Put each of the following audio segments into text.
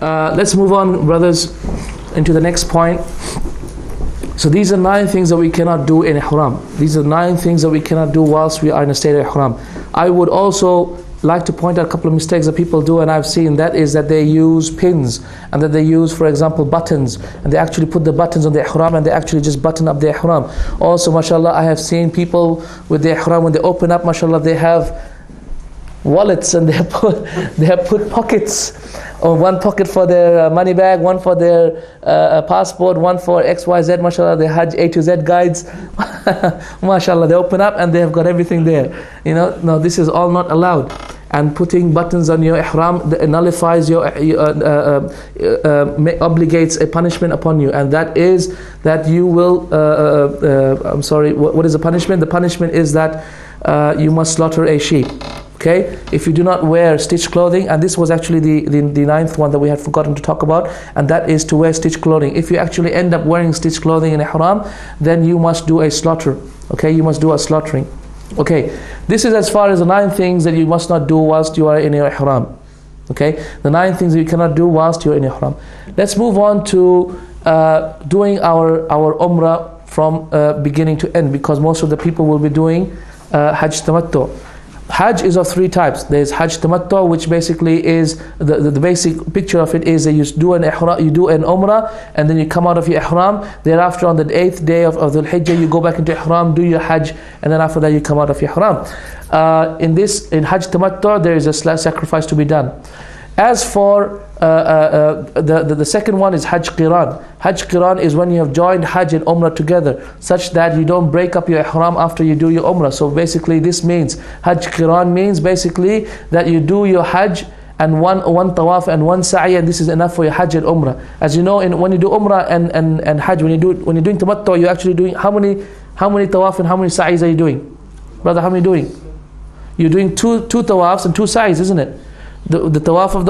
Let's move on, brothers, into the next point. So these are 9 things that we cannot do in ihram. These are 9 things that we cannot do whilst we are in a state of ihram. I would also like to point out a couple of mistakes that people do, and I've seen that is that they use pins, and that they use, for example, buttons, and they actually put the buttons on the ihram, and they actually just button up the ihram. Also, mashallah, I have seen people with the ihram, when they open up, mashallah, they have wallets, and they have put pockets, or one pocket for their money bag, one for their passport, one for XYZ, mashallah, the Hajj A to Z guides. Mashallah, they open up and they have got everything there. You know, no, this is all not allowed. And putting buttons on your ihram nullifies your, obligates a punishment upon you, and that is that you will, I'm sorry, what is the punishment? The punishment is that you must slaughter a sheep. Okay, if you do not wear stitched clothing, and this was actually the 9th one that we had forgotten to talk about, and that is to wear stitched clothing. If you actually end up wearing stitched clothing in ihram, then you must do a slaughter. Okay, you must do a slaughtering. Okay, this is as far as the 9 things that you must not do whilst you are in your ihram. Okay, the 9 things that you cannot do whilst you are in ihram. Let's move on to doing our umrah from beginning to end, because most of the people will be doing Hajj Tamattu. Hajj is of 3 types. There is Hajj Tamattu, which basically is the basic picture of it is that you do an ihram, you do an umrah, and then you come out of your ihram. Thereafter, on the 8th day of Dhul-Hijjah, you go back into ihram, do your Hajj, and then after that you come out of your ihram. In Hajj Tamattu, there is a sacrifice to be done. As for the second one is Hajj Qiran. Hajj Qiran is when you have joined Hajj and Umrah together, such that you don't break up your ihram after you do your Umrah. So basically this means, Hajj Qiran means basically that you do your Hajj and one tawaf and one sa'i, and this is enough for your Hajj and Umrah. As you know, when you do Umrah and Hajj, when you're doing Tamattu, you're actually doing how many tawaf and how many sa'is are you doing? Brother, how many doing? You're doing two tawafs and 2 sa'is, isn't it? The tawaf of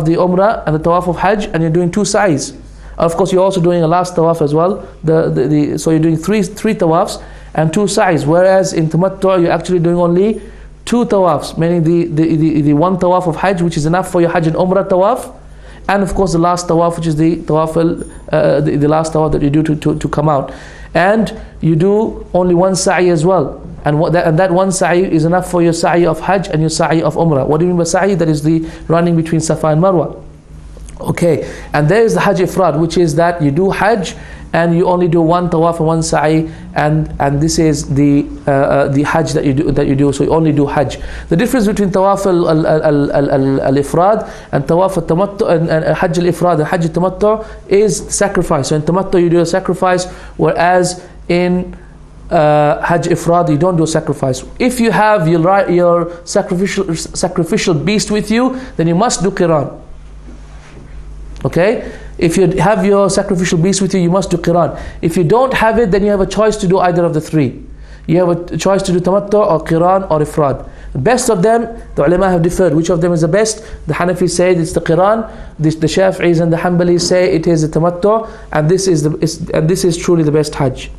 the Umrah and the tawaf of Hajj, and you're doing 2 sa'is. Of course, you're also doing a last tawaf as well. So you're doing three tawafs and 2 sa'is. Whereas in Tamattu, you're actually doing only 2 tawafs, meaning the 1 tawaf of Hajj, which is enough for your Hajj and Umrah tawaf, and of course the last tawaf, which is the tawaf the last tawaf that you do to come out. And you do only 1 sa'i as well. And that 1 sa'i is enough for your sa'i of Hajj and your sa'i of Umrah. What do you mean by sa'i? That is the running between Safa and Marwa. Okay, and there is the Hajj Ifrad, which is that you do Hajj and you only do 1 tawaf and 1 sa'i, and this is the Hajj that you do. So you only do Hajj. The difference between tawaf al-Ifrad and tawaf al-Tamattu and Hajj al-Ifrad and Hajj al-Tamattu is sacrifice. So in Tamattu you do a sacrifice, whereas in Hajj Ifrad you don't do a sacrifice. If you have your sacrificial beast with you, then you must do Qiran. Okay? If you have your sacrificial beast with you, you must do Qiran. If you don't have it, then you have a choice to do either of the 3. You have a choice to do Tamattu or Qiran or Ifrad. The best of them, the ulama have differed. Which of them is the best? The Hanafis say it's the Qiran. The Shafi'is and the Hanbalis say it is the Tamattu, and this is truly the best Hajj.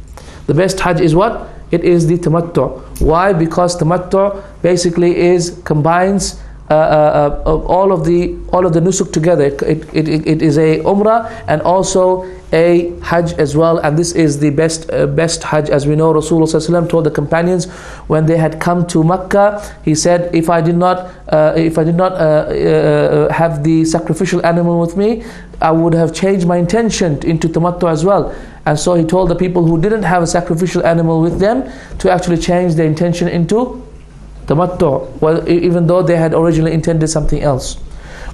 The best Hajj is what? It is the Tamattu. Why? Because Tamattu basically combines all of the nusuk together. It is a Umrah and also a Hajj as well, and this is the best Hajj. As we know, Rasulullah told the companions when they had come to Makkah, he said, if I did not have the sacrificial animal with me, I would have changed my intention into Tamattu as well. And so he told the people who didn't have a sacrificial animal with them to actually change their intention into Tamattu, well, even though they had originally intended something else.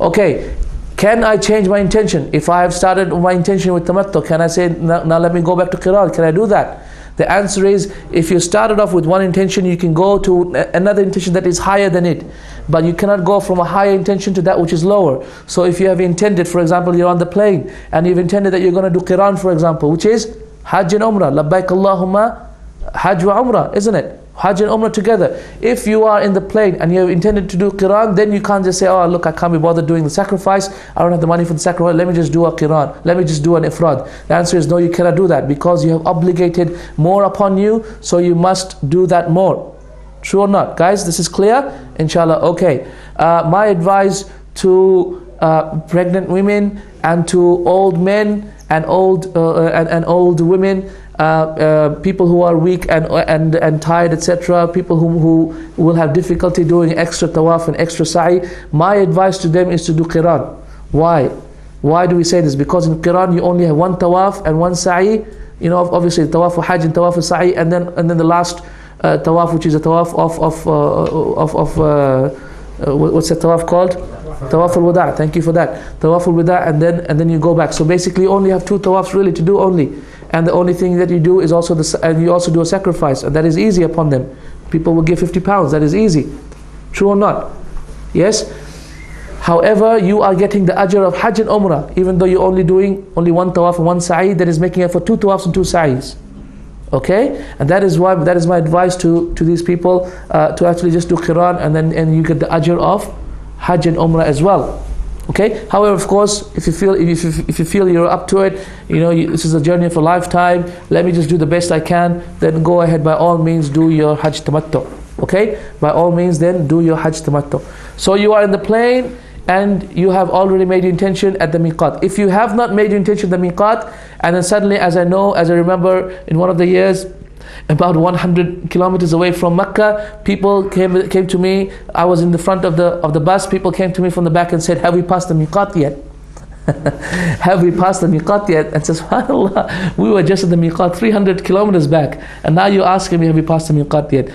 Okay, can I change my intention? If I have started my intention with Tamattu, can I say, now let me go back to Qiran? Can I do that? The answer is, if you started off with one intention, you can go to another intention that is higher than it. But you cannot go from a higher intention to that which is lower. So if you have intended, for example, you're on the plane, and you've intended that you're going to do Qiran, for example, which is Hajj and Umrah, Labbaik Allahumma Hajj wa Umrah, isn't it? Hajj and Umrah together. If you are in the plane and you have intended to do Qiran, then you can't just say, oh look, I can't be bothered doing the sacrifice, I don't have the money for the sacrifice, let me just do a Qiran, let me just do an Ifrad. The answer is no, you cannot do that, because you have obligated more upon you, so you must do that more. True or not? Guys, this is clear? Inshallah, okay. My advice to pregnant women and to old men and old women, people who are weak and tired, etc., people who will have difficulty doing extra tawaf and extra sa'i. My advice to them is to do qiran. Why? Why do we say this? Because in qiran you only have one tawaf and one sa'i. You know, obviously tawaf for Hajj and tawaf for sa'i, and then the last tawaf, which is a tawaf of what's that tawaf called? Tawaf al-wada'. Thank you for that. Tawaf al-wada', and then you go back. So basically you only have two tawafs really to do only. And the only thing that you do is also and you also do a sacrifice, and that is easy upon them. People will give £50. That is easy. True or not? Yes. However, you are getting the ajr of Hajj and Umrah, even though you're only doing one tawaf and one sa'i. That is making it for two tawafs and two sa'is. Okay, and that is my advice to these people, to actually just do qiran, and you get the ajr of Hajj and Umrah as well. Okay. However, of course, if you feel you're up to it, you know, this is a journey of a lifetime. Let me just do the best I can. Then go ahead, by all means, do your Hajj tamattu. Okay. By all means, then do your Hajj tamattu. So you are in the plane, and you have already made your intention at the miqat. If you have not made your intention at the miqat, and then suddenly, as I remember in one of the years, about 100 kilometers away from Makkah, people came to me. I was in the front of the bus. People came to me from the back and said, "Have we passed the miqat yet?" Have we passed the miqat yet? And says, SubhanAllah, we were just at the miqat 300 kilometers back, and now you're asking me, have we passed the miqat yet?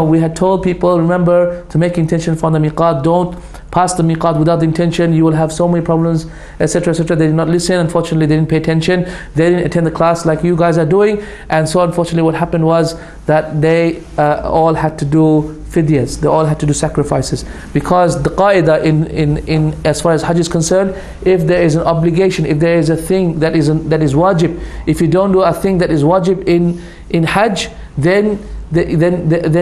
We had told people, remember to make intention for the miqat. Don't pass the miqat without the intention. You will have so many problems, etc., etc. They did not listen. Unfortunately, they didn't pay attention. They didn't attend the class like you guys are doing. And so unfortunately what happened was that they all had to do fidyas. They all had to do sacrifices, because the qaida in as far as Hajj is concerned, if there is an obligation, if there is a thing that is wajib, if you don't do a thing that is wajib in Hajj, then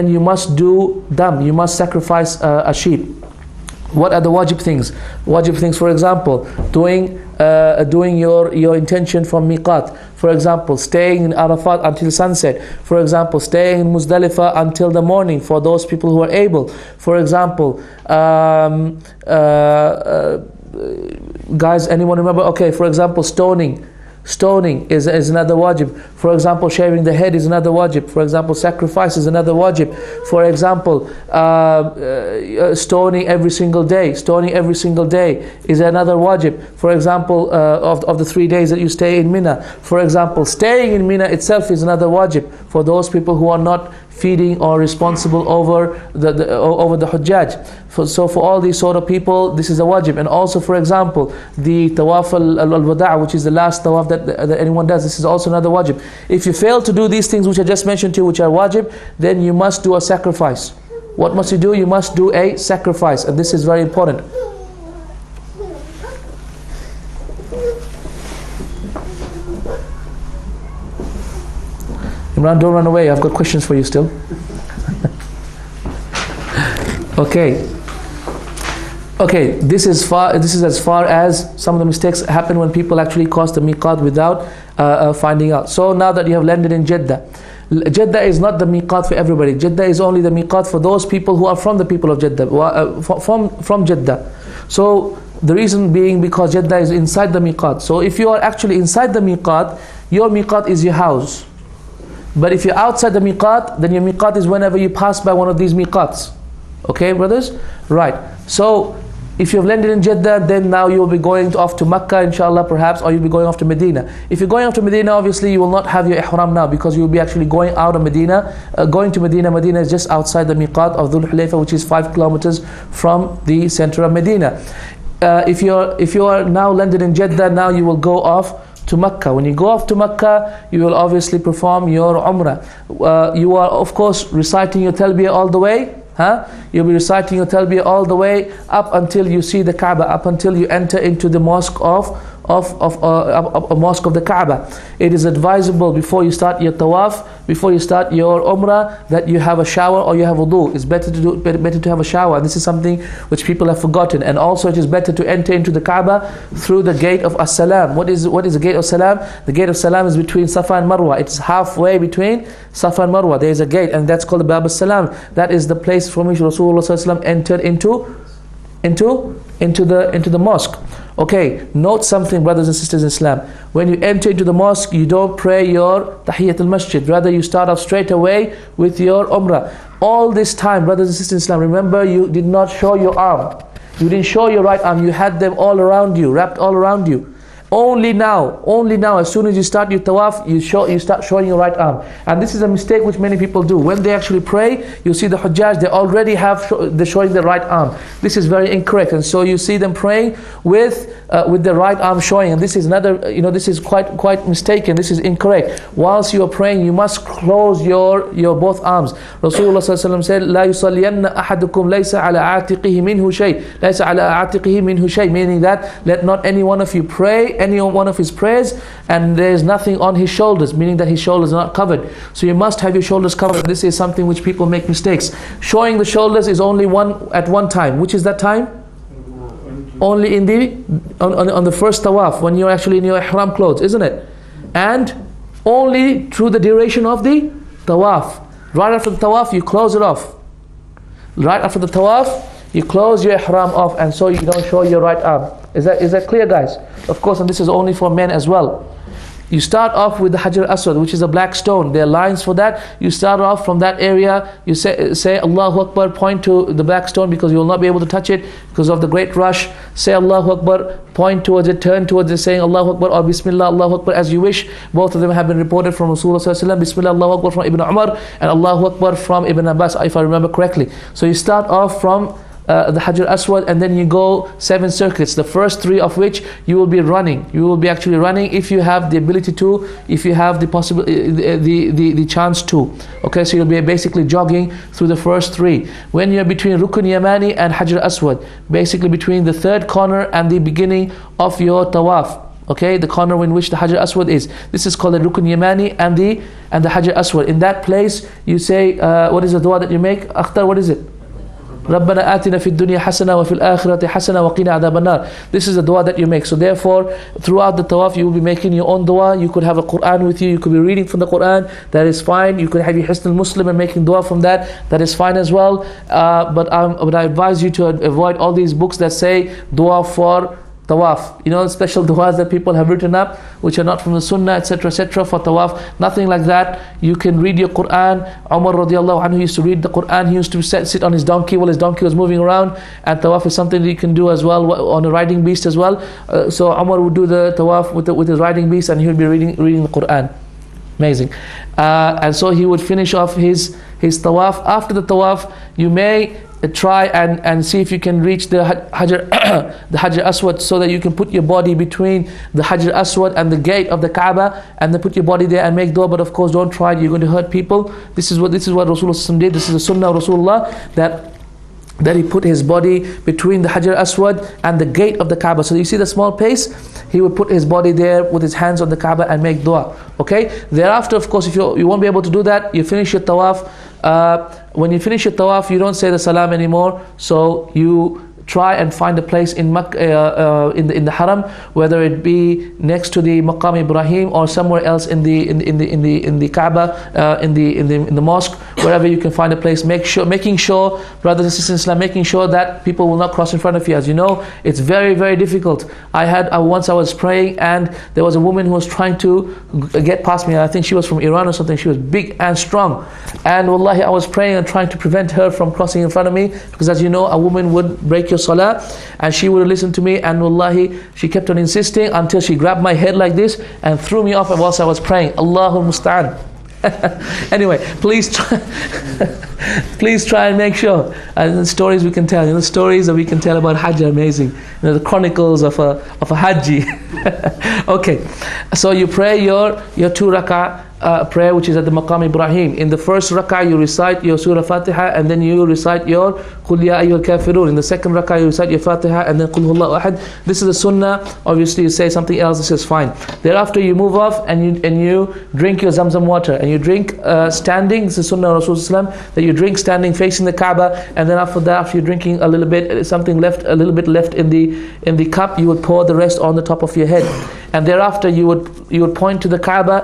you must do dam, you must sacrifice a sheep. What are the wajib things? Wajib things, for example, doing your intention from miqat. For example, staying in Arafat until sunset. For example, staying in Muzdalifah until the morning for those people who are able. For example, guys, anyone remember? Okay, for example, stoning. Stoning is another wajib. For example, shaving the head is another wajib. For example, sacrifice is another wajib. For example, stoning every single day. Stoning every single day is another wajib. For example, of the 3 days that you stay in Mina. For example, staying in Mina itself is another wajib for those people who are not feeding or responsible over the Hujjaj. So for all these sort of people, this is a wajib. And also, for example, the tawaf al-wada', which is the last tawaf that anyone does, this is also another wajib. If you fail to do these things which I just mentioned to you, which are wajib, then you must do a sacrifice. What must you do? You must do a sacrifice, and this is very important. Imran, don't run away. I've got questions for you still. Okay, this is as far as some of the mistakes happen when people actually cross the miqat without finding out. So now that you have landed in Jeddah, Jeddah is not the miqat for everybody. Jeddah is only the miqat for those people who are from the people of Jeddah, from Jeddah. So the reason being because Jeddah is inside the miqat. So if you are actually inside the miqat, your miqat is your house. But if you're outside the miqat, then your miqat is whenever you pass by one of these miqats. Okay, brothers? Right. So if you've landed in Jeddah, then now you'll be going off to Makkah, inshallah, perhaps, or you'll be going off to Medina. If you're going off to Medina, obviously you will not have your ihram now, because you'll be actually going out of Medina. Going to Medina. Medina is just outside the miqat of Dhul-Hijjah, which is 5 kilometers from the center of Medina. If you are now landed in Jeddah, now you will go off to Makkah. When you go off to Makkah, you will obviously perform your Umrah. You are, of course, reciting your Talbiyah all the way. You'll be reciting your Talbiyah all the way up until you see the Kaaba, up until you enter into the mosque of the Kaaba. It is advisable before you start your tawaf, before you start your umrah, that you have a shower or you have wudu. It's better to have a shower. This is something which people have forgotten. And also it is better to enter into the Kaaba through the gate of As-Salam. What is the gate of Salam? The gate of Salam is between Safa and Marwa. It's halfway between Safa and Marwa. There is a gate, and that's called the Bab As-Salam. That is the place from which Rasulullah entered into into the mosque. Okay, note something, brothers and sisters in Islam. When you enter into the mosque, you don't pray your Tahiyyat al-Masjid. Rather, you start off straight away with your Umrah. All this time, brothers and sisters in Islam, remember, you did not show your arm. You didn't show your right arm. You had them all around you, wrapped all around you. Only now, as soon as you start your tawaf, you start showing your right arm. And this is a mistake which many people do. When they actually pray, you see the Hujjaj, they already they're showing the right arm. This is very incorrect. And so you see them praying with the right arm showing. And this is another, this is quite mistaken. This is incorrect. Whilst you are praying, you must close your both arms. Rasulullah ﷺ said, لا يصلين أحدكم ليس على عاتقه منه شيء. ليس على عاتقه منه شيء. Meaning that, let not any one of you pray any one of his prayers and there is nothing on his shoulders, meaning that his shoulders are not covered. So you must have your shoulders covered. This is something which people make mistakes. Showing the shoulders is only at one time. Which is that time? Only on the first tawaf, when you're actually in your ihram clothes, isn't it? And only through the duration of the tawaf. Right after the tawaf, you close it off. Right after the tawaf, you close your ihram off, and so you don't show your right arm. Is that clear, guys? Of course, and this is only for men as well. You start off with the Hajar Aswad, which is a black stone. There are lines for that. You start off from that area. You say Allahu Akbar, point to the black stone, because you will not be able to touch it because of the great rush. Say Allahu Akbar, point towards it, turn towards it, saying Allahu Akbar or Bismillah, Allahu Akbar, as you wish. Both of them have been reported from Rasulullah ﷺ. Bismillah, Allahu Akbar from Ibn Umar, and Allahu Akbar from Ibn Abbas, if I remember correctly. So you start off from the Hajar Aswad, and then you go 7 circuits, the first 3 of which you will be running. You will be actually running if you have the ability to, if you have the the chance to. Okay, so you'll be basically jogging through the first 3. When you're between Rukun Yamani and Hajar Aswad, basically between the 3rd corner and the beginning of your tawaf. Okay, the corner in which the Hajar Aswad is. This is called the Rukun Yamani and the Hajar Aswad. In that place, you say, what is the dua that you make? Akhtar, what is it? رَبَّنَا آتِنَا فِي الدُّنْيَا حَسَنَةً وَفِي الْآخِرَةِ حَسَنَةً وَقِنَا عَذَابَ النَّارِ. This is the dua that you make. So therefore, throughout the tawaf, you will be making your own dua. You could have a Qur'an with you. You could be reading from the Qur'an. That is fine. You could have your Hisn al-Muslim and making dua from that. That is fine as well. But I advise you to avoid all these books that say dua for tawaf, special du'as that people have written up which are not from the sunnah, etc., for tawaf. Nothing like that. You can read your Qur'an. Umar radiallahu anhu used to read the Qur'an. He used to sit on his donkey while his donkey was moving around, and tawaf is something that you can do as well on a riding beast as well. So Umar would do the tawaf with his riding beast, and he would be reading the Qur'an. Amazing. And so he would finish off his tawaf. After the tawaf, you may try and see if you can reach the Hajar Aswad, so that you can put your body between the Hajar Aswad and the gate of the Kaaba, and then put your body there and make dua. But of course, don't try it. You're going to hurt people. This is what Rasulullah did. This is the Sunnah of Rasulullah, that he put his body between the Hajar Aswad and the gate of the Kaaba. So you see the small place? He would put his body there with his hands on the Kaaba and make dua. Okay? Thereafter, of course, if you won't be able to do that, you finish your tawaf. When you finish your tawaf, you don't say the salam anymore. So you try and find a place in Makkah, in the Haram, whether it be next to the Maqam Ibrahim or somewhere else in the Kaaba, in the mosque, wherever you can find a place. Making sure, brothers and sisters in Islam, making sure that people will not cross in front of you. As you know, it's very, very difficult. Once I was praying, and there was a woman who was trying to get past me. I think she was from Iran or something. She was big and strong, and wallahi, I was praying and trying to prevent her from crossing in front of me, because as you know, a woman would break your salah, and she would listen to me, and wallahi, she kept on insisting until she grabbed my head like this and threw me off whilst I was praying. Allahul Musta'an. Anyway, please try and make sure. And the stories we can tell, the stories that we can tell about Hajj are amazing. The chronicles of a Hajji. Okay, so you pray your 2 rak'ah prayer, which is at the Maqam Ibrahim. In the first rak'ah, you recite your Surah Fatiha, and then you recite your Qul Ya Ayyuhal Kafirun. In the second rak'ah, you recite your Fatiha, and then Qul Huwallahu Ahad. This is the sunnah. Obviously, you say something else, this is fine. Thereafter, you move off and you drink your Zamzam water, and you drink standing. This is sunnah of Rasulullah, that you drink standing, facing the Kaaba, and then after that, after you're drinking a little bit, something left, a little bit left in the cup, you would pour the rest on the top of your head. and thereafter you would point to the Kaaba,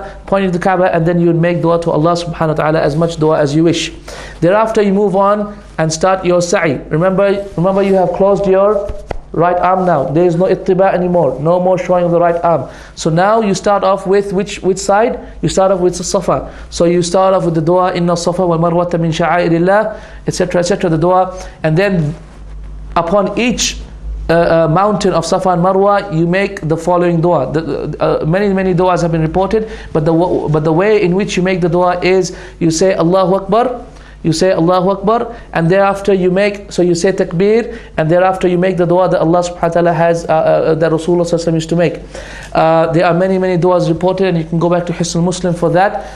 and then you would make dua to Allah subhanahu wa ta'ala, as much dua as you wish. Thereafter you move on and start your sa'i. Remember you have closed your right arm now. There is no ittiba anymore, no more showing of the right arm. So now you start off with which side? You start off with the Safa. So you start off with the dua, inna Safa wal Marwata min sha'airillah, etc., etc., the dua. And then upon each mountain of Safa and Marwa, you make the following dua. Many duas have been reported, but the way in which you make the dua is you say Allahu Akbar. You say Allahu Akbar, and thereafter you say takbir, and thereafter you make the dua that Allah subhanahu wa ta'ala has, that Rasulullah sallallahu alaihi wasallam used to make. There are many duas reported, and you can go back to Hisn Muslim for that.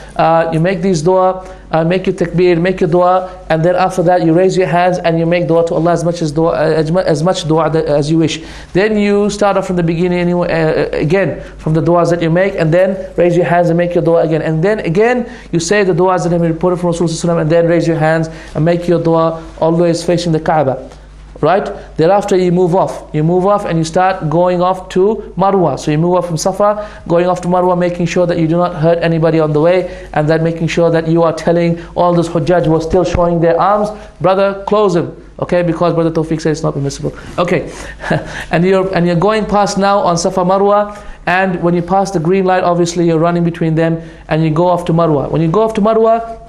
You make these dua, make your takbir, make your dua, and then after that you raise your hands and you make dua to Allah as much dua as you wish. Then you start off from the beginning again, from the duas that you make, and then raise your hands and make your dua again. And then again you say the duas that have been reported from Rasulullah sallallahu alaihi wasallam, and then raise your hands and make your dua always facing the Kaaba. Right? Thereafter you move off and you start going off to Marwa. So you move off from Safa, going off to Marwa, making sure that you do not hurt anybody on the way, and then making sure that you are telling all those Hujjaj who are still showing their arms, brother, close them. Okay, because Brother Tawfique said it's not permissible. Okay, and you're going past now on Safa Marwa, and when you pass the green light, obviously you're running between them, and you go off to Marwa. When you go off to Marwa,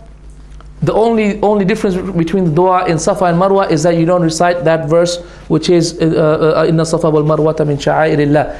the only difference between the dua in Safa and Marwa is that you don't recite that verse, which is Inna Safa wal Marwata min sha'airillah.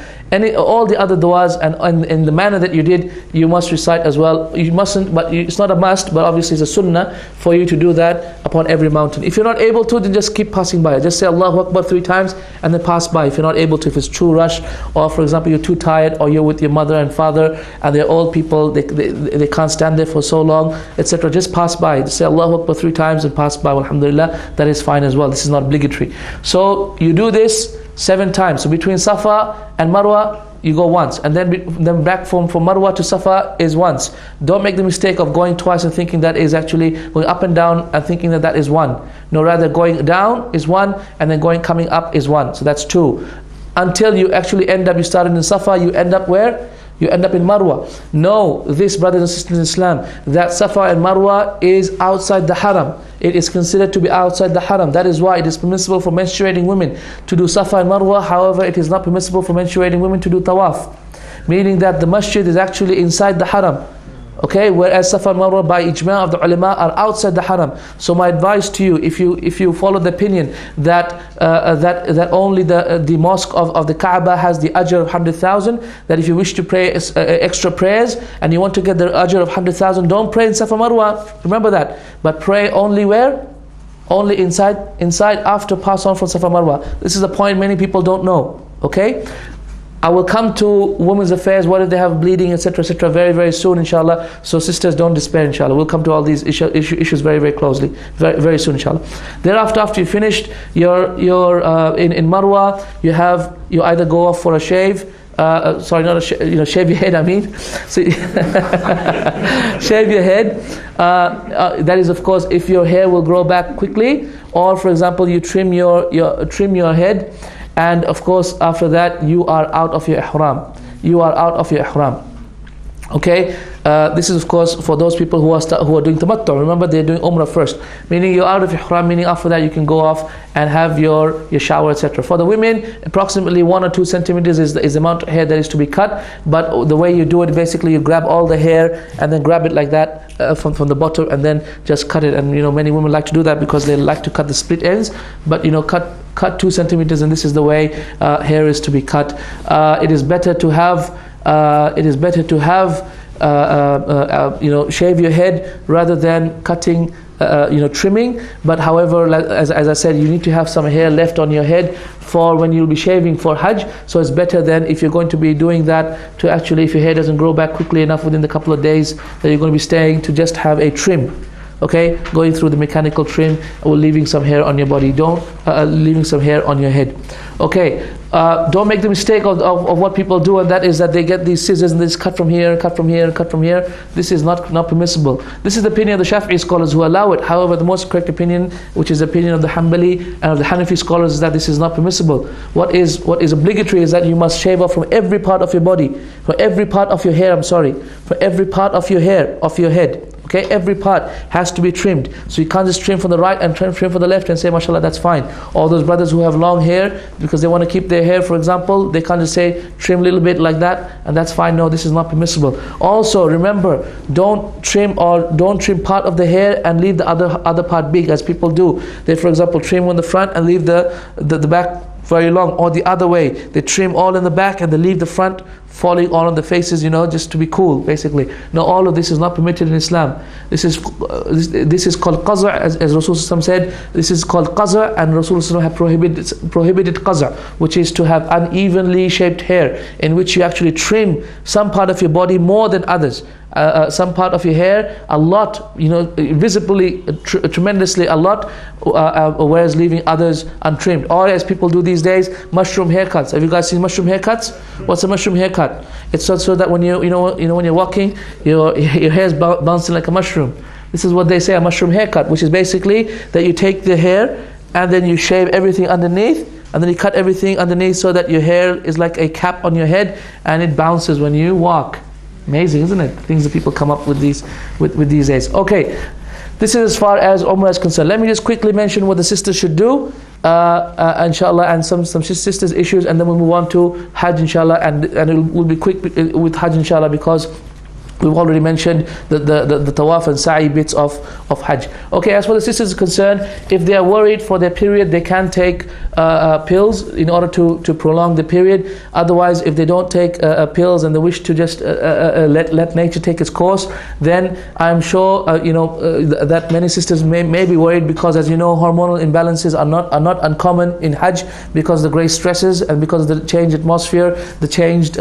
All the other duas, and in the manner that you did, you must recite as well. You mustn't, but it's not a must, but obviously it's a sunnah for you to do that upon every mountain. If you're not able to, then just keep passing by. Just say Allahu Akbar 3 times and then pass by. If you're not able to, if it's true rush, or for example you're too tired, or you're with your mother and father and they're old people, they can't stand there for so long, etc., just pass by. Just say Allahu Akbar 3 times and pass by. Alhamdulillah, that is fine as well. This is not obligatory. So you do this 7 times. So between Safa and Marwa, you go once, and then back from Marwa to Safa is once. Don't make the mistake of going twice and thinking that is actually going up and down and thinking that is 1. No, rather going down is 1, and then coming up is 1. So that's 2. Until you actually end up, you started in Safa, you end up where? You end up in Marwa. Know this, brothers and sisters in Islam, that Safa and Marwa is outside the Haram. It is considered to be outside the Haram. That is why it is permissible for menstruating women to do Safa and Marwa. However, it is not permissible for menstruating women to do Tawaf. Meaning that the masjid is actually inside the Haram. Okay, whereas Safa and Marwa by ijma' of the ulama are outside the Haram. So my advice to you, if you follow the opinion that only the mosque of the Kaaba has the ajr of 100,000, that if you wish to pray extra prayers and you want to get the ajr of 100,000, don't pray in Safa Marwa. Remember that. But pray only where? Only inside after pass on from Safa Marwa. This is a point many people don't know. Okay. I will come to women's affairs, what if they have bleeding, etc., etc., very soon, inshallah. So sisters, don't despair, inshallah. We'll come to all these issues very closely, very soon, inshallah. Thereafter, after you finished your in Marwa, you either go off for a shave. Sorry, not a shave your head. I mean, so shave your head. That is, of course, if your hair will grow back quickly, or for example, you trim your head. And of course, after that, you are out of your ihram. You are out of your ihram. Okay, this is of course for those people who are doing tamattu. Remember, they're doing umrah first, meaning you're out of ihram. Meaning after that, you can go off and have your shower, etc. For the women, approximately 1 or 2 centimeters is the amount of hair that is to be cut. But the way you do it, basically, you grab all the hair and then grab it like that from the bottom, and then just cut it. And many women like to do that because they like to cut the split ends. But cut 2 centimeters, and this is the way hair is to be cut. It is better to have. Shave your head rather than cutting, trimming. But however, as I said, you need to have some hair left on your head for when you'll be shaving for Hajj. So it's better then, if you're going to be doing that, to actually, if your hair doesn't grow back quickly enough within the couple of days that you're going to be staying, to just have a trim. Okay, going through the mechanical trim or leaving some hair on your body. Don't leaving some hair on your head. Okay, Don't make the mistake of what people do, and that is that they get these scissors and they just cut from here, cut from here, cut from here. This is not permissible. This is the opinion of the Shafi'i scholars who allow it. However, the most correct opinion, which is the opinion of the Hanbali and of the Hanafi scholars, is that this is not permissible. What is obligatory is that you must shave off from every part of your body, from every part of your hair, from every part of your hair, of your head. Okay, every part has to be trimmed. So you can't just trim from the right and trim from the left and say, mashallah, that's fine. All those brothers who have long hair, because they want to keep their hair, for example, they can't just say, trim a little bit like that, and that's fine. No, this is not permissible. Also, remember, don't trim part of the hair and leave the other part big, as people do. They, for example, trim on the front and leave the back very long, or the other way. They trim all in the back and they leave the front falling all on the faces, just to be cool, basically. No, all of this is not permitted in Islam. This is called qaza', as Rasulullah said. This is called qaza', and Rasulullah have prohibited qaza', which is to have unevenly shaped hair, in which you actually trim some part of your body more than others. Some part of your hair a lot, visibly, tremendously a lot, whereas leaving others untrimmed. Or as people do these days, mushroom haircuts. Have you guys seen mushroom haircuts? What's a mushroom haircut? It's so that when when you're walking, your hair is bouncing like a mushroom. This is what they say, a mushroom haircut, which is basically that you take the hair and then you shave everything underneath, and then you cut everything underneath so that your hair is like a cap on your head and it bounces when you walk. Amazing, isn't it? Things that people come up with these days. Okay, this is as far as Umrah is concerned. Let me just quickly mention what the sisters should do, inshallah, and some sisters' issues, and then we'll move on to Hajj, inshallah, and it will be quick with Hajj, inshallah, because we've already mentioned the tawaf and sa'i bits of Hajj. Okay, as far as the sisters are concerned, if they are worried for their period, they can take pills in order to prolong the period. Otherwise, if they don't take pills and they wish to just let nature take its course, then I'm sure that many sisters may be worried, because, as you know, hormonal imbalances are not uncommon in Hajj, because of the great stresses and because of the changed atmosphere, the changed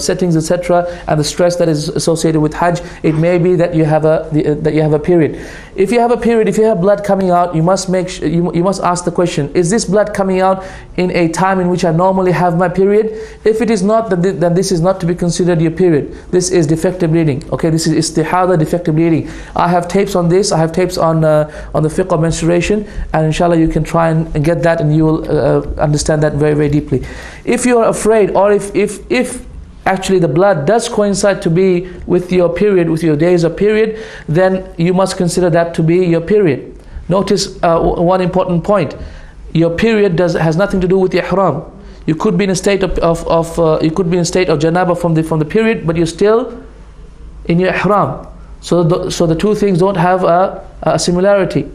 settings, etc., and the stress that is associated with Hajj. It may be that you have a period. If you have a period, if you have blood coming out, you must you must ask the question: is this blood coming out in a time in which I normally have my period? If it is not, then this is not to be considered your period. This is defective bleeding. Okay, this is istihada, defective bleeding. I have tapes on this. I have tapes on the fiqh of menstruation, and inshallah you can try and get that, and you will understand that very, very deeply. If you are afraid, or if actually the blood does coincide to be with your period, with your days of period, then you must consider that to be your period. Notice one important point: your period has nothing to do with the ihram. You could be in a state of janaba from the period, but you're still in your ihram. So the two things don't have a similarity.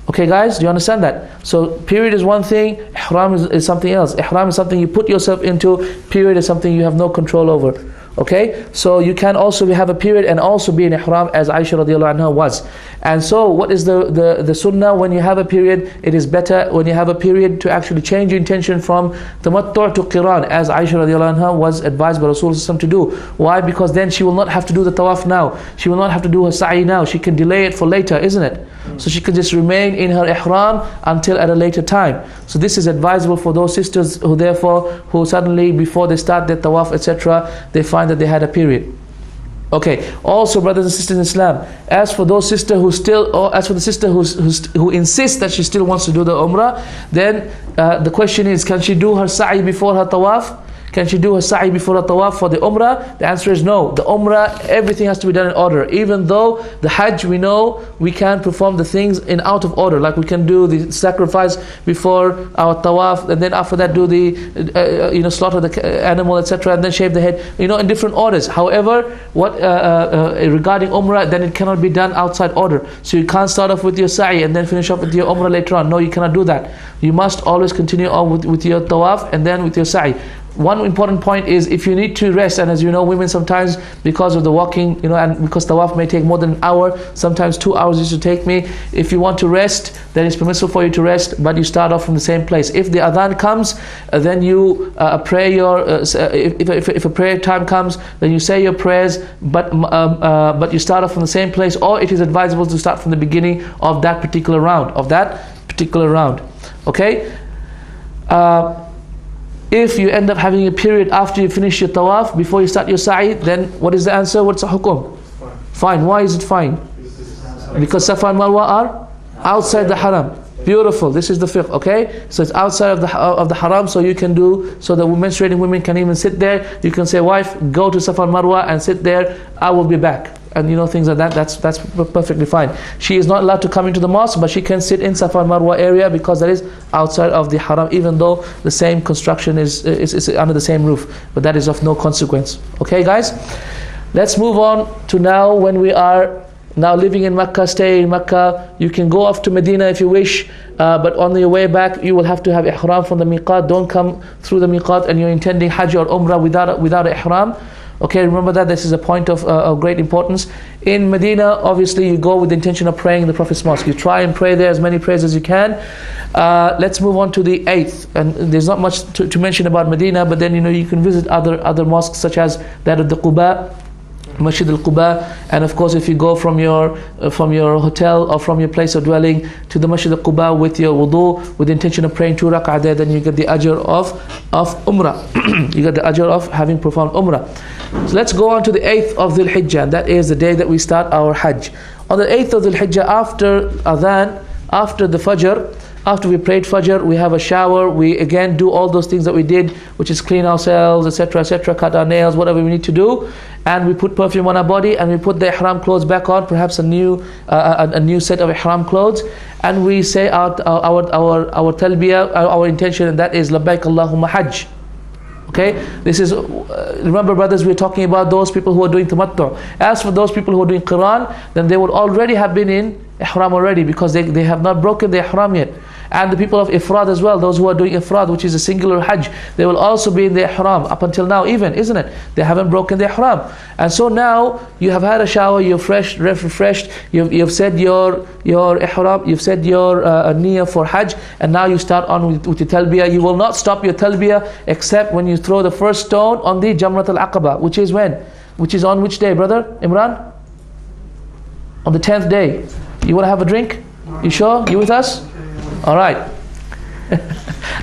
Okay, guys, do you understand that? So period is one thing, ihram is something else. Ihram is something you put yourself into, period is something you have no control over. Okay, so you can also have a period and also be in ihram, as Aisha radiallahu anha was. And so what is the sunnah when you have a period? It is better when you have a period to actually change your intention from tamattu' to qiran, as Aisha radiallahu anha was advised by Rasulullah to do. Why? Because then she will not have to do the tawaf now. She will not have to do her sa'i now. She can delay it for later, isn't it? So she can just remain in her ihram until at a later time. So this is advisable for those sisters who suddenly, before they start their tawaf, etc., they find that they had a period. Okay. Also, brothers and sisters in Islam, as for the sister who insists that she still wants to do the umrah, then the question is, can she do her sa'i before her tawaf? Can she do her sa'i before her tawaf for the umrah? The answer is no. The umrah, everything has to be done in order. Even though the hajj, we know we can perform the things in out of order. Like we can do the sacrifice before our tawaf, and then after that do the slaughter the animal, etc., and then shave the head, in different orders. However, regarding umrah, then it cannot be done outside order. So you can't start off with your sa'i and then finish off with your umrah later on. No, you cannot do that. You must always continue on with your tawaf and then with your sa'i. One important point is, if you need to rest, and as you know, women sometimes, because of the walking, and because tawaf may take more than an hour, sometimes 2 hours used to take me. If you want to rest, then it's permissible for you to rest, but you start off from the same place. If the adhan comes, then you pray your. If a prayer time comes, then you say your prayers, but you start off from the same place, or it is advisable to start from the beginning of that particular round. Okay. If you end up having a period after you finish your tawaf, before you start your sa'i, then what is the answer? What's the hukum? Fine. Why is it fine? Because Safa and Marwa are outside the haram. Beautiful. This is the fiqh, okay? So it's outside of the haram, so you can do, so the menstruating women can even sit there. You can say, wife, go to Safa and Marwa and sit there, I will be back. And things like that, that's perfectly fine. She is not allowed to come into the mosque, but she can sit in Safa and Marwa area because that is outside of the haram, even though the same construction is under the same roof. But that is of no consequence. Okay, guys? Let's move on to now, when we are now living in Makkah, stay in Makkah. You can go off to Medina if you wish, but on your way back you will have to have ihram from the miqat. Don't come through the miqat and you're intending Hajj or Umrah without ihram. Okay, remember that this is a point of great importance. In Medina, obviously you go with the intention of praying in the Prophet's mosque. You try and pray there as many prayers as you can. Let's move on to the 8th. And there's not much to mention about Medina, but then you can visit other mosques such as that of the Quba, Masjid al-Quba, and of course if you go from your hotel or from your place of dwelling to the Masjid al-Quba with your wudu, with the intention of praying 2 rak'ah there, then you get the ajr of Umrah. You get the ajr of having performed Umrah. So let's go on to the 8th of Dhul-Hijjah. That is the day that we start our Hajj. On the 8th of Dhul-Hijjah, after Adhan, after the Fajr, after we prayed Fajr, we have a shower. We again do all those things that we did, which is clean ourselves, etc., etc., cut our nails, whatever we need to do, and we put perfume on our body, and we put the ihram clothes back on, perhaps a new set of ihram clothes, and we say out our talbiyah, our intention, and that is labbaik Allahumma Hajj. Okay, this is, remember brothers, we're talking about those people who are doing tamattu. As for those people who are doing Quran, then they would already have been in ihram already, because they have not broken the ihram yet. And the people of ifrad as well, those who are doing ifrad, which is a singular hajj, they will also be in the ihram up until now, even, isn't it? They haven't broken the ihram. And so now you have had a shower, you're refreshed, you've said your ihram, you've said your niyyah for hajj, and now you start on with your talbiyah. You will not stop your talbiyah except when you throw the first stone on the Jamarat al-Aqaba, which is when? Which is on which day, brother Imran? On the 10th day. You want to have a drink? You sure? You with us? All right. I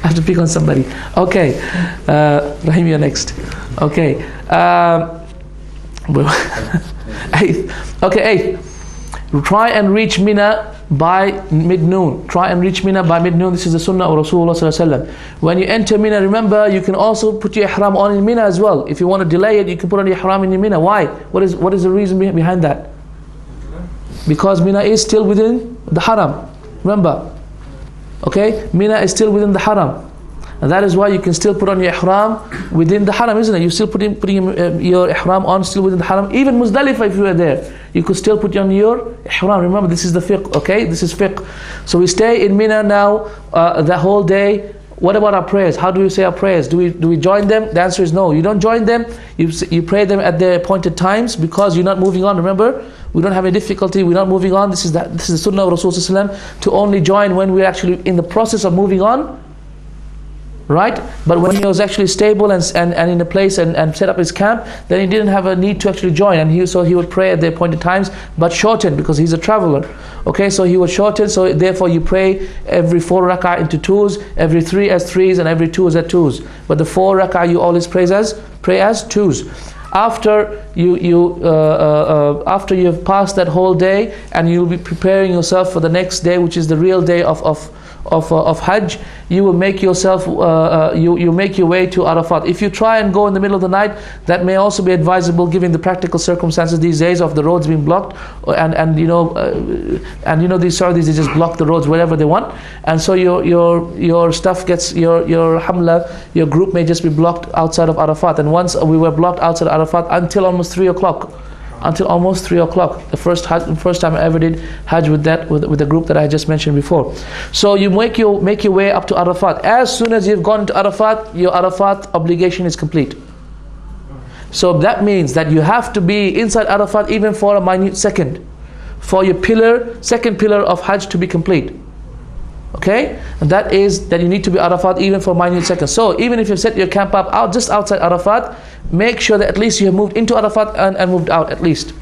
have to pick on somebody. Okay. Rahim, you're next. Okay. 8th. Okay, 8th. Try and reach Mina by mid-noon. Try and reach Mina by mid-noon. This is the Sunnah of Rasulullah sallallahu alaihi wasallam. When you enter Mina, remember you can also put your ihram on in Mina as well. If you want to delay it, you can put on your ihram in Mina. Why? What is the reason behind that? Because Mina is still within the haram. Remember. Okay, Mina is still within the haram, and that is why you can still put on your ihram within the haram, isn't it? You still putting your ihram on still within the haram. Even Muzdalifah, if you were there, you could still put on your ihram. Remember, this is the fiqh. Okay, this is fiqh. So we stay in Mina now the whole day. What about our prayers? How do we say our prayers? Do we join them? The answer is no. You don't join them. You pray them at their appointed times, because you're not moving on. Remember, we don't have any difficulty. We're not moving on. This is the Sunnah of Rasulullah to only join when we're actually in the process of moving on, right? But when he was actually stable and in a place and set up his camp, then he didn't have a need to actually join, and so he would pray at the appointed times, but shortened, because he's a traveler. Okay, so he would shorten. So therefore you pray every 4 rak'ah into 2s, every 3 as 3s, and every 2 as 2s. But the 4 rak'ah you always pray as 2s. After after you've passed that whole day, and you'll be preparing yourself for the next day, which is the real day of Hajj, you will make yourself you make your way to Arafat. If you try and go in the middle of the night, that may also be advisable given the practical circumstances these days of the roads being blocked, and these Saudis, they just block the roads wherever they want, and so your stuff gets your hamla, your group may just be blocked outside of Arafat. And once we were blocked outside Arafat until almost 3 o'clock. The first time I ever did Hajj with the group that I just mentioned before. So you make your way up to Arafat. As soon as you've gone to Arafat, your Arafat obligation is complete. So that means that you have to be inside Arafat even for a minute second, for your second pillar of Hajj to be complete. Okay, and that is that you need to be Arafat even for a minute second. So even if you've set your camp up just outside Arafat, make sure that at least you have moved into Arafat and moved out at least.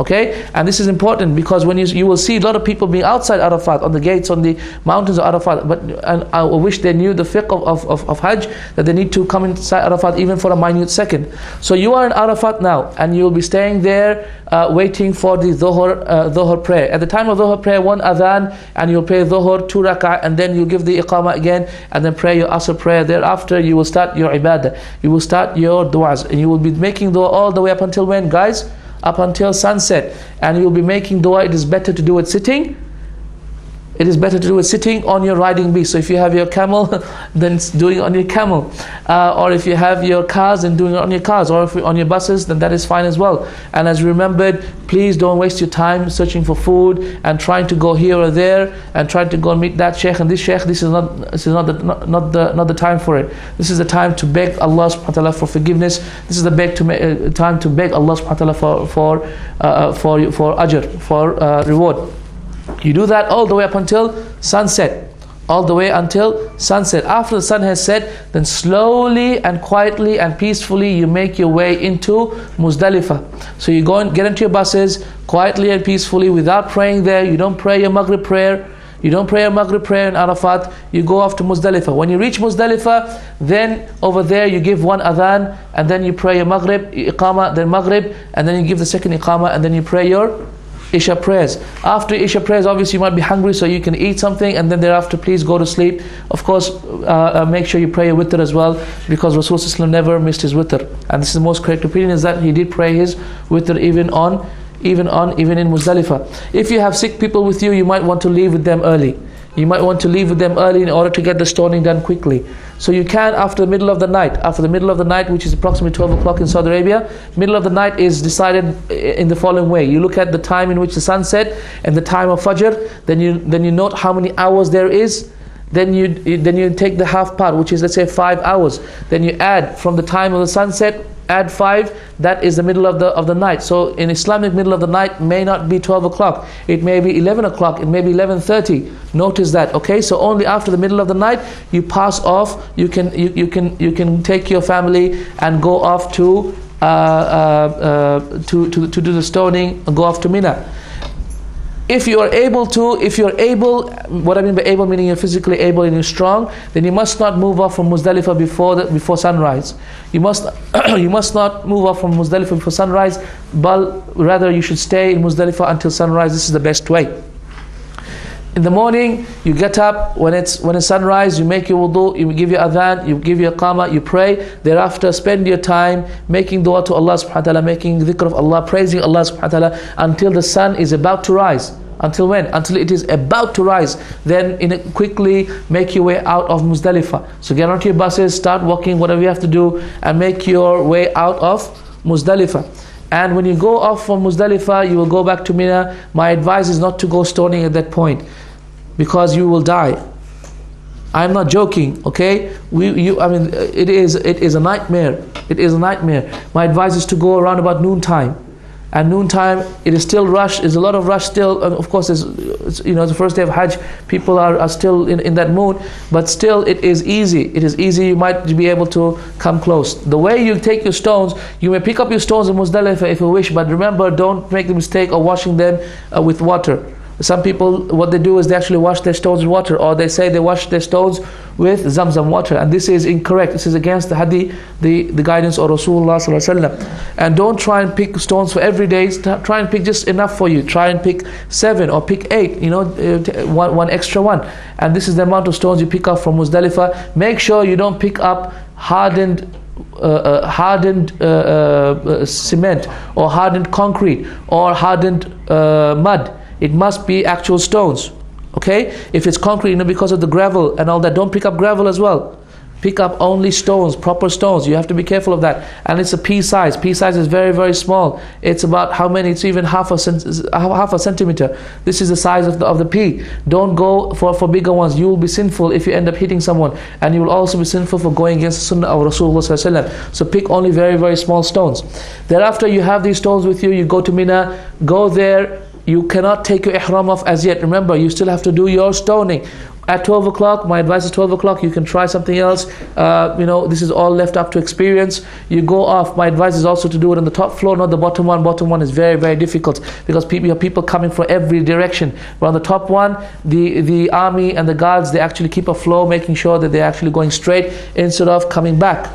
Okay, and this is important because when you will see a lot of people being outside Arafat, on the gates, on the mountains of Arafat, but and I wish they knew the fiqh of Hajj, that they need to come inside Arafat even for a minute second. So you are in Arafat now, and you will be staying there waiting for the Dhuhr prayer. At the time of Dhuhr prayer, one adhan, and you'll pray Dhuhr 2 rak'ah, and then you give the iqamah again, and then pray your Asr prayer. Thereafter you will start your ibadah, you will start your du'as, and you will be making dua all the way up until when, guys? Up until sunset. And you'll be making dua. It is better to do it sitting. It is better to do it sitting on your riding beast. So if you have your camel, then doing it on your camel. Or if you have your cars, then doing it on your cars. Or if you're on your buses, then that is fine as well. And as remembered, please don't waste your time searching for food and trying to go here or there and trying to go and meet that sheikh and this sheikh. This is not the time for it. This is the time to beg Allah subhanahu wa ta'ala for forgiveness. This is the time to beg Allah subhanahu wa ta'ala for ajr, for reward. You do that all the way up until sunset. All the way until sunset. After the sun has set, then slowly and quietly and peacefully you make your way into Muzdalifah. So you go and get into your buses quietly and peacefully without praying there. You don't pray your Maghrib prayer. You don't pray your Maghrib prayer in Arafat. You go off to Muzdalifah. When you reach Muzdalifah, then over there you give one adhan, and then you pray your Maghrib, iqamah, then Maghrib, and then you give the second iqamah, and then you pray your Isha prayers. After Isha prayers, obviously you might be hungry, so you can eat something, and then thereafter please go to sleep. Of course, make sure you pray your witr as well, because Rasulullah never missed his witr. And this is the most correct opinion, is that he did pray his witr even in Muzdalifah. If you have sick people with you, you might want to leave with them early. You might want to leave with them early in order to get the stoning done quickly. So you can after the middle of the night. After the middle of the night, which is approximately 12 o'clock in Saudi Arabia, middle of the night is decided in the following way. You look at the time in which the sun set and the time of Fajr, then you note how many hours there is. Then you take the half part, which is, let's say, 5 hours. Then you add from the time of the sunset, add 5, that is the middle of the night. So in Islamic, middle of the night may not be 12 o'clock, it may be 11 o'clock, it may be 11:30. Notice that, okay? So only after the middle of the night you pass off. You can take your family and go off to do the stoning and go off to Mina. If you're able, what I mean by able, meaning you're physically able and you're strong, then you must not move off from Muzdalifah before sunrise. You must not move off from Muzdalifah before sunrise, but rather you should stay in Muzdalifah until sunrise. This is the best way. In the morning, you get up when it's sunrise, you make your wudu, you give your adhan, you give your iqamah, you pray. Thereafter, spend your time making dua to Allah subhanahu wa ta'ala, making dhikr of Allah, praising Allah subhanahu wa ta'ala until the sun is about to rise. Until when? Until it is about to rise. Then quickly make your way out of Muzdalifah. So get onto your buses, start walking, whatever you have to do, and make your way out of Muzdalifah. And when you go off from Muzdalifah, you will go back to Mina. My advice is not to go stoning at that point, because you will die. I'm not joking, okay? It is a nightmare. It is a nightmare. My advice is to go around about noontime. And noontime, it is still rush. There's a lot of rush still. And of course, it's the first day of Hajj. People are still in that mood. But still, it is easy. It is easy. You might be able to come close. The way you take your stones, you may pick up your stones in Muzdalifah if you wish. But remember, don't make the mistake of washing them with water. Some people, what they do is they actually wash their stones with water, or they say they wash their stones with Zamzam water, and this is incorrect. This is against the hadith, the guidance of Rasulullah sallallahu alaihi wasallam. And don't try and pick stones for every day. Try and pick just enough for you. Try and pick 7 or pick 8. One extra one. And this is the amount of stones you pick up from Muzdalifah. Make sure you don't pick up hardened cement or hardened concrete or hardened mud. It must be actual stones, okay? If it's concrete, because of the gravel and all that, don't pick up gravel as well. Pick up only stones, proper stones. You have to be careful of that. And it's a pea size. Pea size is very, very small. It's about how many? It's even half a centimeter. This is the size of the pea. Don't go for bigger ones. You will be sinful if you end up hitting someone, and you will also be sinful for going against the Sunnah of Rasulullah sallallahu alaihi wasallam. So pick only very, very small stones. Thereafter, you have these stones with you. You go to Mina. Go there. You cannot take your ihram off as yet. Remember, you still have to do your stoning. at 12 o'clock, my advice is 12 o'clock, you can try something else. This is all left up to experience. You go off, my advice is also to do it on the top floor, not the bottom one. Bottom one is very, very difficult because you have people coming from every direction. But on the top one, the army and the guards, they actually keep a flow, making sure that they're actually going straight instead of coming back.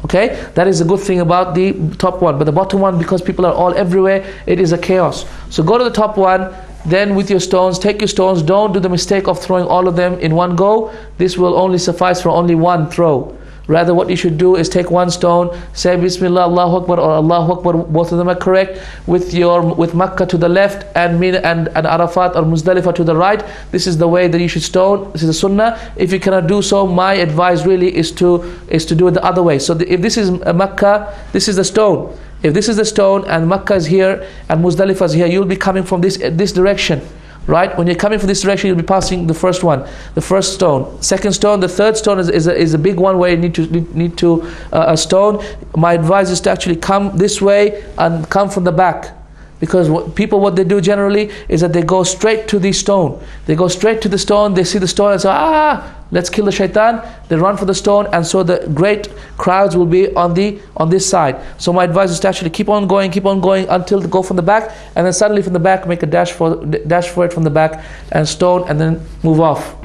Okay, that is a good thing about the top one. But the bottom one, because people are all everywhere, it is a chaos. So go to the top one, then with your stones, take your stones. Don't do the mistake of throwing all of them in one go. This will only suffice for only one throw. Rather, what you should do is take one stone, say Bismillah, Allahu Akbar, or Allahu Akbar. Both of them are correct. With Makkah to the left and Mina and Arafat or Muzdalifah to the right. This is the way that you should stone. This is the Sunnah. If you cannot do so, my advice really is to do it the other way. So if this is Makkah, this is the stone. If this is the stone and Makkah is here and Muzdalifah is here, you'll be coming from this direction, right? When you're coming from this direction, you'll be passing the first one, the first stone, second stone. The third stone is a big one where you need to stone. My advice is to actually come this way and come from the back. Because what they do generally is that they go straight to the stone. They go straight to the stone, they see the stone and say, let's kill the shaitan. They run for the stone, and so the great crowds will be on this side. So my advice is to actually keep on going until they go from the back, and then suddenly from the back make a dash for it from the back and stone, and then move off.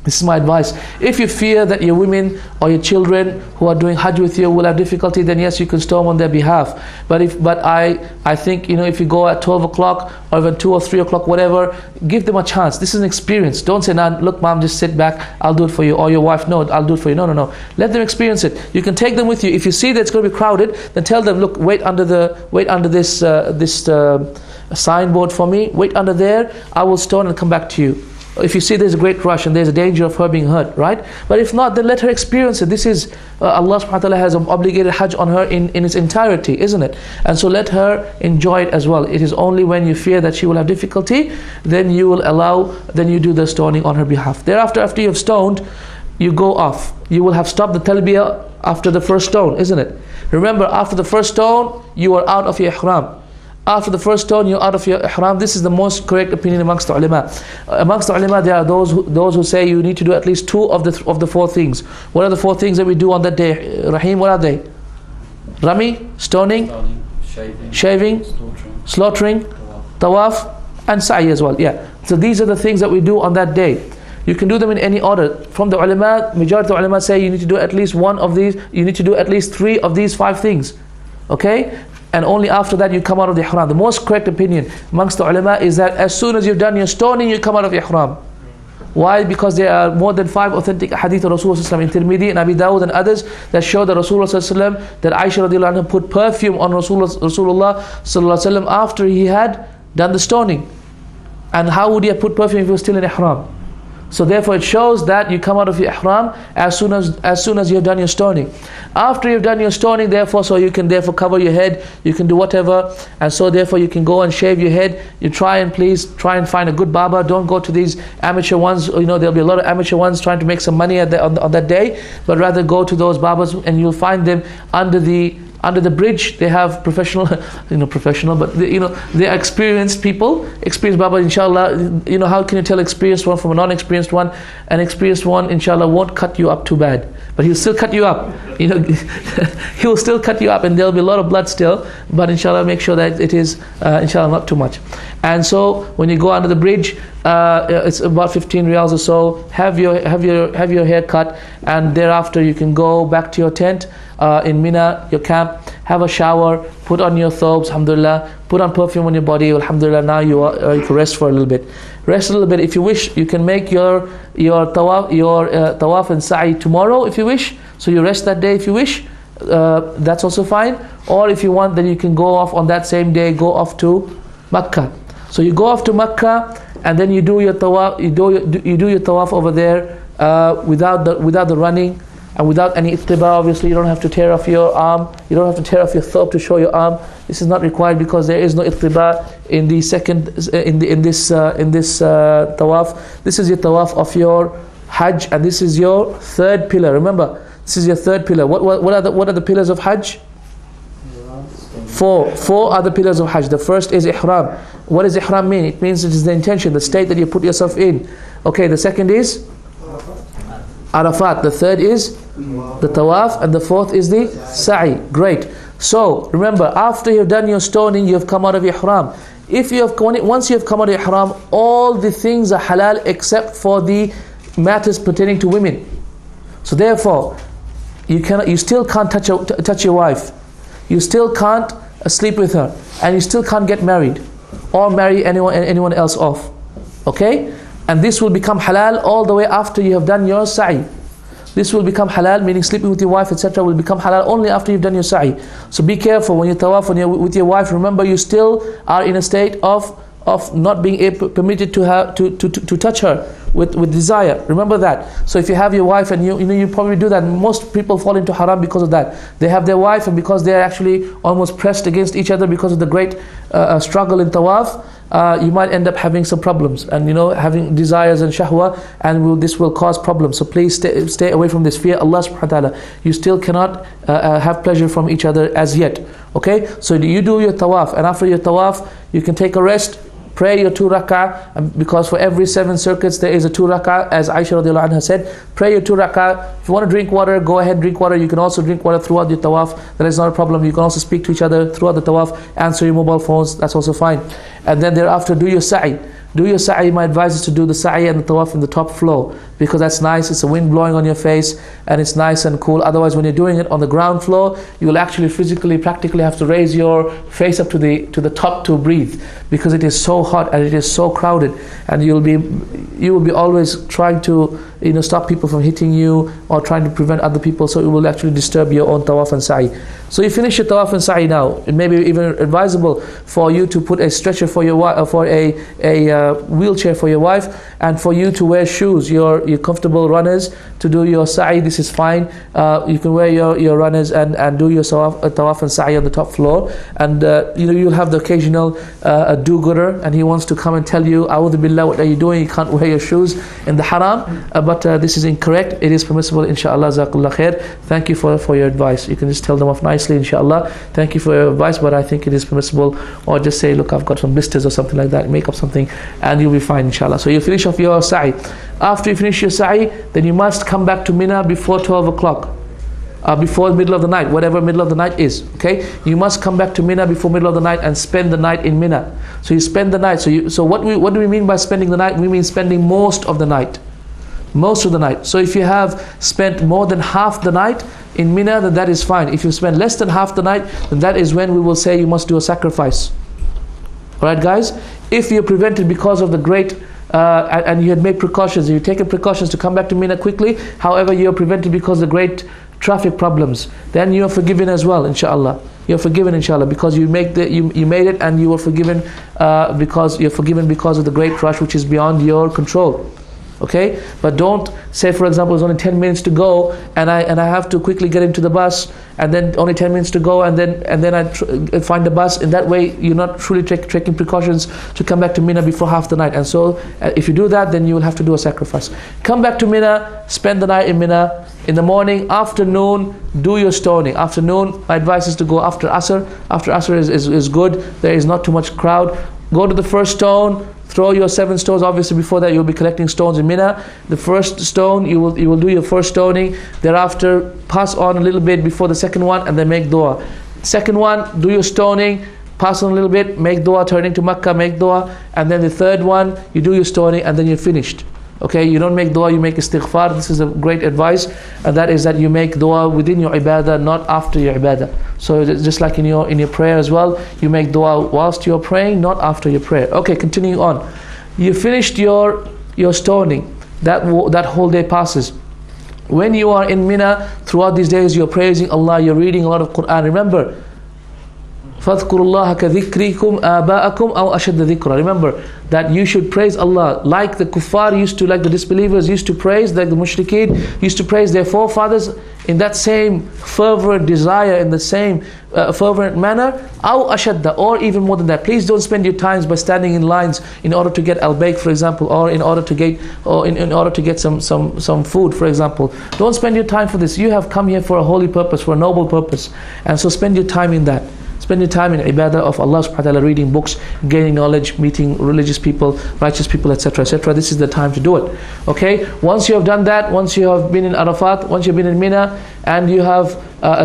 This is my advice. If you fear that your women or your children who are doing Hajj with you will have difficulty, then yes, you can stone on their behalf. But I think if you go at 12 o'clock or even 2 or 3 o'clock, whatever, give them a chance. This is an experience. Don't say, "Nah, look, mom, just sit back. I'll do it for you." Or your wife, "No, I'll do it for you." No. Let them experience it. You can take them with you. If you see that it's going to be crowded, then tell them, "Look, wait under this signboard for me. Wait under there. I will stone and come back to you." If you see there's a great rush and there's a danger of her being hurt, right? But if not, then let her experience it. This is Allah subhanahu wa ta'ala has obligated Hajj on her in its entirety, isn't it? And so let her enjoy it as well. It is only when you fear that she will have difficulty, then you do the stoning on her behalf. Thereafter, after you have stoned, you go off. You will have stopped the talbiyah after the first stone, isn't it? Remember, after the first stone, you are out of your ihram. After the first stone, you're out of your ihram. This is the most correct opinion amongst the ulama. Amongst the ulama, there are those who say you need to do at least 2 of the 4 things. What are the 4 things that we do on that day? Rahim, what are they? Rami, stoning, shaving, slaughtering, tawaf, and sa'i as well. Yeah. So these are the things that we do on that day. You can do them in any order. From the ulama, majority of the ulama say you need to do at least 1 of these. You need to do at least 3 of these 5 things. Okay? And only after that you come out of the ihram. The most correct opinion amongst the ulama is that as soon as you've done your stoning, you come out of ihram. Why? Because there are more than 5 authentic hadith of Rasulullah in Tirmidhi and Abi Dawud and others that show that Rasulullah that Aisha radiallahu anha put perfume on Rasulullah after he had done the stoning. And how would he have put perfume if he was still in ihram? So therefore it shows that you come out of your ihram as soon as you have done your stoning. After you've done your stoning, therefore, so you can therefore cover your head, you can do whatever, and so therefore you can go and shave your head. You try and find a good barber. Don't go to these amateur ones. There'll be a lot of amateur ones trying to make some money on that day, but rather go to those barbers, and you'll find them under the bridge. They have professional, but they are experienced people, experienced barber. Inshallah, how can you tell experienced one from a non-experienced one? An experienced one, inshallah, won't cut you up too bad, but he'll still cut you up. He will still cut you up, and there'll be a lot of blood still. But inshallah, make sure that it is inshallah not too much. And so when you go under the bridge, it's about 15 riyals or so. Have your hair cut, and thereafter you can go back to your tent in Mina, your camp. Have a shower, put on your thobes, alhamdulillah, put on perfume on your body, alhamdulillah. Now you can rest for a little bit. Rest a little bit. If you wish, you can make your tawaf and sa'i tomorrow if you wish. So you rest that day if you wish. That's also fine. Or if you want, then you can go off on that same day. Go off to Makkah. So you go off to Makkah, and then you do your tawaf. You do your tawaf over there without the running. And without any ittiba, obviously you don't have to tear off your arm. You don't have to tear off your thobe to show your arm. This is not required because there is no ittiba in the in this tawaf. This is your tawaf of your Hajj, and this is your 3rd pillar. Remember, this is your 3rd pillar. What are the pillars of Hajj? Four are the pillars of Hajj. The first is ihram. What does ihram mean? It means it is the intention, the state that you put yourself in. Okay, the second is Arafat. The third is the tawaf, and the fourth is the sa'i. Great. So remember, after you've done your stoning, you have come out of ihram. Once you have come out of ihram, all the things are halal except for the matters pertaining to women. So therefore, you still can't touch your wife. You still can't sleep with her, and you still can't get married or marry anyone else off. Okay? And this will become halal all the way after you have done your sa'i. This will become halal, meaning sleeping with your wife, etc. will become halal only after you've done your sa'i. So be careful when you tawaf, when you're with your wife. Remember, you still are in a state of not being permitted to touch her with desire. Remember that. So if you have your wife, and you probably do that. Most people fall into haram because of that. They have their wife, and because they are actually almost pressed against each other because of the great struggle in tawaf, you might end up having some problems, and having desires and shahwa, and this will cause problems. So please stay away from this. Fear Allah subhanahu wa ta'ala. You still cannot have pleasure from each other as yet. Okay, so you do your tawaf, and after your tawaf you can take a rest, pray your 2 rak'ah, because for every 7 circuits there is a 2 rak'ah, as Aisha radiallahu anha said. Pray your 2 rak'ah. If you want to drink water, go ahead, drink water. You can also drink water throughout your tawaf. That is not a problem. You can also speak to each other throughout the tawaf, answer your mobile phones, that's also fine. And then thereafter do your sa'i. Do your sa'i. My advice is to do the sa'i and the tawaf in the top floor, because that's nice. It's a wind blowing on your face, and it's nice and cool. Otherwise, when you're doing it on the ground floor, you will actually practically have to raise your face up to the top to breathe, because it is so hot and it is so crowded, and you will be always trying to stop people from hitting you, or trying to prevent other people. So it will actually disturb your own tawaf and sa'i. So you finish your tawaf and sa'i now. It may be even advisable for you to put a stretcher for your wife, for a wheelchair for your wife, and for you to wear shoes, your comfortable runners, to do your sa'i. This is fine. You can wear your runners and do your tawaf and sa'i on the top floor. And you'll have the occasional do-gooder, and he wants to come and tell you, A'udhu Billah, what are you doing? You can't wear your shoes in the haram. But this is incorrect. It is permissible, inshallah. Jazakallah khair. Thank you for your advice. You can just tell them off nicely, inshallah. Thank you for your advice, but I think it is permissible. Or just say, look, I've got some blisters or something like that. Make up something, and you'll be fine, inshallah. So you finish off your sa'i. After you finish your sa'i, then you must come back to Mina before 12 o'clock. Before the middle of the night, whatever middle of the night is. Okay, you must come back to Mina before middle of the night and spend the night in Mina. So you spend the night. So what do we mean by spending the night? We mean spending most of the night. Most of the night. So if you have spent more than half the night in Mina, then that is fine. If you spend less than half the night, then that is when we will say you must do a sacrifice. Alright guys? If you're prevented because of the great and you had made precautions, you've taken precautions to come back to Mina quickly, however you're prevented because of the great traffic problems, then you are forgiven as well, inshallah. You're forgiven, inshallah, because you made it, and you were forgiven because you're forgiven because of the great rush which is beyond your control. Okay, but don't say, for example, it's only 10 minutes to go, and I have to quickly get into the bus, and then only 10 minutes to go, and then I find the bus. In that way, you're not truly taking precautions to come back to Mina before half the night. And so, if you do that, then you will have to do a sacrifice. Come back to Mina, spend the night in Mina. In the morning, afternoon, do your stoning. Afternoon, my advice is to go after Asr. After Asr is good. There is not too much crowd. Go to the first stone. Throw your 7 stones. Obviously before that you'll be collecting stones in Mina. The first stone, you will do your first stoning. Thereafter pass on a little bit before the second one, and then make dua. Second one, do your stoning, pass on a little bit, make dua, turning to Makkah, make dua. And then the third one, you do your stoning, and then you're finished. Okay, you don't make dua, you make istighfar. This is a great advice, and that is that you make dua within your ibadah, not after your ibadah. So just like in your prayer as well, you make dua whilst you're praying, not after your prayer. Okay, continuing on. You finished your stoning. That whole day passes. When you are in Mina, throughout these days you're praising Allah, you're reading a lot of Qur'an. Remember, فَاذْكُرُوا اللَّهَ كَذِكْرِكُمْ آبَاءَكُمْ أَوْ أَشَدَّ ذِكْرًا. Remember that you should praise Allah like the kuffar used to, like the disbelievers used to praise, like the mushrikeen used to praise their forefathers, in that same fervent desire, in the same fervent manner, أَوْ أَشَدَّ, or even more than that. Please don't spend your times by standing in lines in order to get al-bayk, for example, or in order to get some food, for example. Don't spend your time for this. You have come here for a holy purpose, for a noble purpose, and so spend your time in that. Spend your time in ibadah of Allah subhanahu wa ta'ala, reading books, gaining knowledge, meeting religious people, righteous people, etc., etc. This is the time to do it. Okay? Once you have done that, once you have been in Arafat, once you've been in Mina, and you have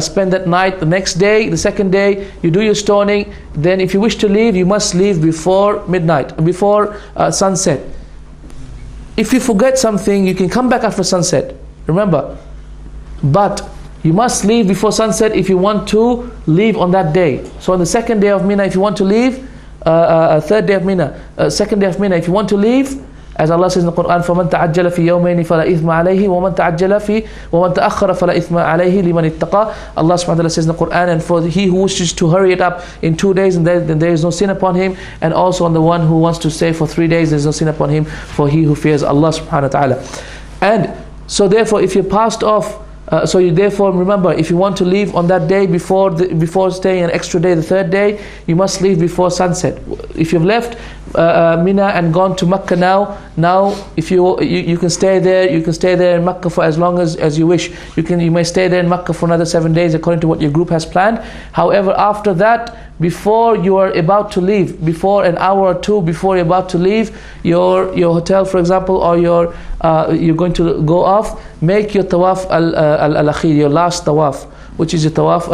spent that night, the next day, the second day, you do your stoning, then if you wish to leave, you must leave before midnight, before sunset. If you forget something, you can come back after sunset. Remember. But you must leave before sunset if you want to leave on that day. So on the second day of Mina, if you want to leave, third day of Mina, second day of Mina, if you want to leave, as Allah says in the Qur'an, فَمَنْ تَعَجَّلَ فِي يَوْمَيْنِ فَلَا إِثْمَ عَلَيْهِ وَمَنْ تَأَخَّرَ فَلَا إِثْمَ عَلَيْهِ لِمَنِ اتَّقَى. Allah subhanahu wa ta'ala says in the Qur'an, and for he who wishes to hurry it up in 2 days, and then there is no sin upon him, and also on the one who wants to stay for 3 days, there is no sin upon him, for he who fears Allah subhanahu wa ta'ala. And so therefore, if you passed off, so you therefore remember, if you want to leave on that day before staying an extra day, the third day, you must leave before sunset. If you've left Mina and gone to Makkah now if you can stay there, you can stay there in Makkah for as long as you wish. You may stay there in Makkah for another 7 days according to what your group has planned. However, after that, before you are about to leave, before an hour or two before you're about to leave your hotel, for example, or you're going to go off, make your tawaf al-akhir, your last tawaf, which is your tawaf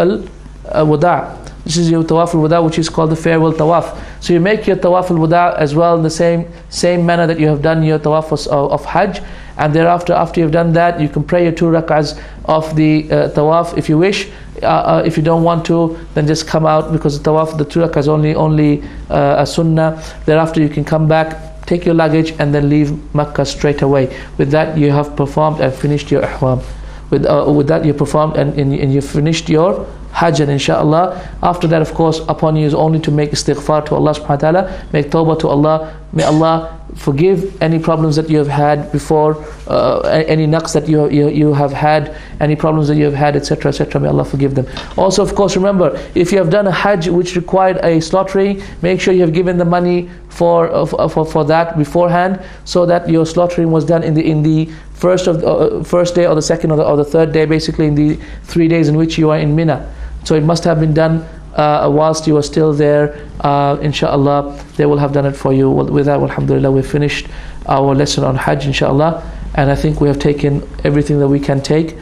al-wada'. This is your tawaf al-wada', which is called the farewell tawaf. So you make your tawaf al-wada' as well in the same manner that you have done your tawaf of Hajj. And thereafter, after you've done that, you can pray your 2 rak'ahs of the tawaf if you wish. If you don't want to, then just come out, because the tawaf, the 2 rak'ahs is only a sunnah. Thereafter you can come back, take your luggage, and then leave Makkah straight away. With that, you have performed and finished your ihram. With that, you performed and you finished your Hajj. And inshallah, after that, of course, upon you is only to make istighfar to Allah subhanahu wa ta'ala, make tawbah to Allah. May Allah forgive any problems that you have had before, any naqs that you have had, any problems that you have had, etc., etc. May Allah forgive them. Also, of course, remember, if you have done a Hajj which required a slaughtering, make sure you have given the money for that beforehand, so that your slaughtering was done in the first day or the second or the third day, basically in the 3 days in which you are in Mina. So it must have been done whilst you are still there. Inshallah, they will have done it for you. With that, alhamdulillah, we've finished our lesson on Hajj, inshallah, and I think we have taken everything that we can take.